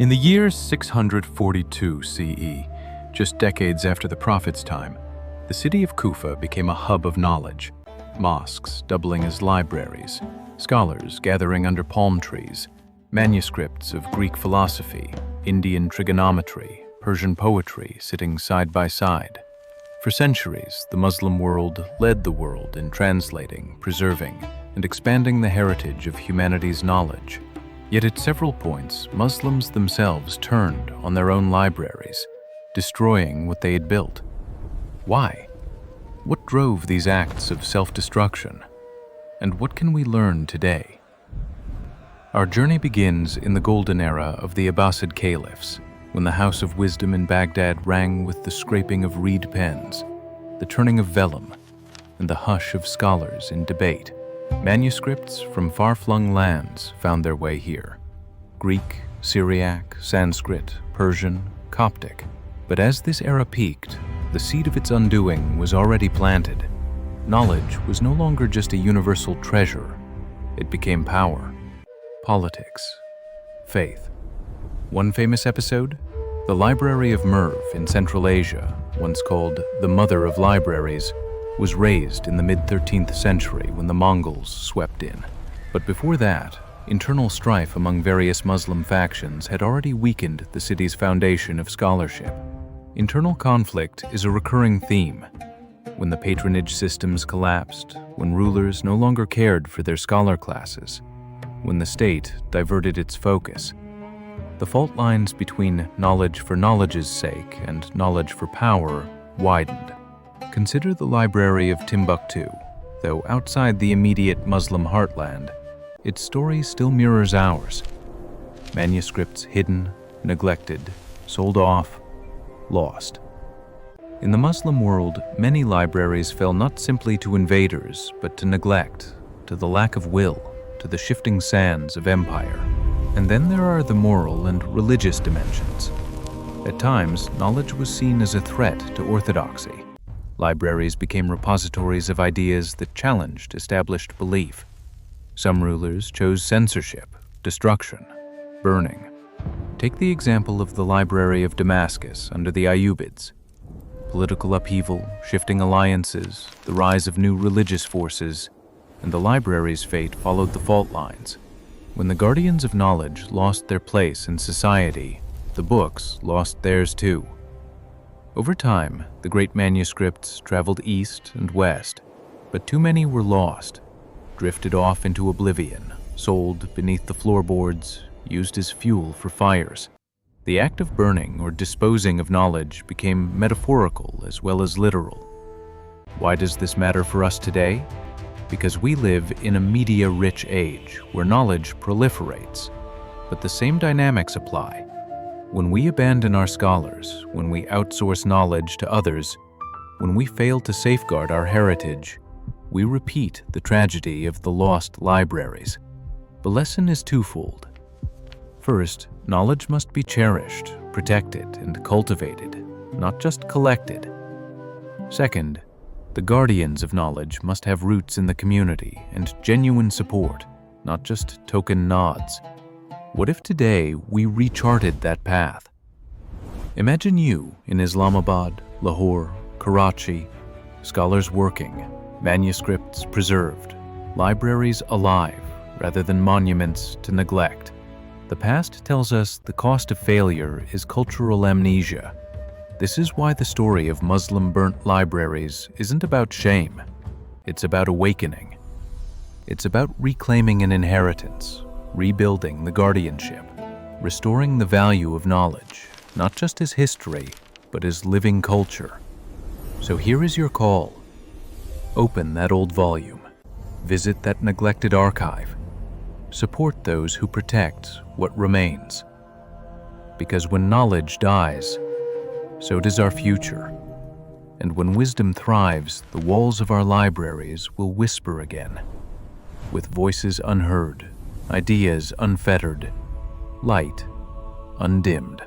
In the year 642 CE, just decades after the Prophet's time, the city of Kufa became a hub of knowledge. Mosques doubling as libraries, scholars gathering under palm trees, manuscripts of Greek philosophy, Indian trigonometry, Persian poetry sitting side by side. For centuries, the Muslim world led the world in translating, preserving, and expanding the heritage of humanity's knowledge. Yet at several points, Muslims themselves turned on their own libraries, destroying what they had built. Why? What drove these acts of self-destruction? And what can we learn today? Our journey begins in the golden era of the Abbasid caliphs, when the House of Wisdom in Baghdad rang with the scraping of reed pens, the turning of vellum, and the hush of scholars in debate. Manuscripts from far-flung lands found their way here. Greek, Syriac, Sanskrit, Persian, Coptic. But as this era peaked, the seed of its undoing was already planted. Knowledge was no longer just a universal treasure. It became power, politics, faith. One famous episode? The Library of Merv in Central Asia, once called the Mother of Libraries, was razed in the mid-13th century when the Mongols swept in. But before that, internal strife among various Muslim factions had already weakened the city's foundation of scholarship. Internal conflict is a recurring theme. When the patronage systems collapsed, when rulers no longer cared for their scholar classes, when the state diverted its focus, the fault lines between knowledge for knowledge's sake and knowledge for power widened. Consider the Library of Timbuktu. Though outside the immediate Muslim heartland, its story still mirrors ours. Manuscripts hidden, neglected, sold off, lost. In the Muslim world, many libraries fell not simply to invaders, but to neglect, to the lack of will, to the shifting sands of empire. And then there are the moral and religious dimensions. At times, knowledge was seen as a threat to orthodoxy. Libraries became repositories of ideas that challenged established belief. Some rulers chose censorship, destruction, burning. Take the example of the Library of Damascus under the Ayyubids. Political upheaval, shifting alliances, the rise of new religious forces, and the library's fate followed the fault lines. When the guardians of knowledge lost their place in society, the books lost theirs too. Over time, the great manuscripts traveled east and west, but too many were lost, drifted off into oblivion, sold beneath the floorboards, used as fuel for fires. The act of burning or disposing of knowledge became metaphorical as well as literal. Why does this matter for us today? Because we live in a media-rich age where knowledge proliferates, but the same dynamics apply. When we abandon our scholars, when we outsource knowledge to others, when we fail to safeguard our heritage, we repeat the tragedy of the lost libraries. The lesson is twofold. First, knowledge must be cherished, protected, and cultivated, not just collected. Second, the guardians of knowledge must have roots in the community and genuine support, not just token nods. What if today we recharted that path? Imagine you in Islamabad, Lahore, Karachi, scholars working, manuscripts preserved, libraries alive rather than monuments to neglect. The past tells us the cost of failure is cultural amnesia. This is why the story of Muslim burnt libraries isn't about shame. It's about awakening. It's about reclaiming an inheritance, rebuilding the guardianship, restoring the value of knowledge, not just as history, but as living culture. So here is your call. Open that old volume. Visit that neglected archive. Support those who protect what remains. Because when knowledge dies, so does our future. And when wisdom thrives, the walls of our libraries will whisper again, with voices unheard, ideas unfettered, light undimmed.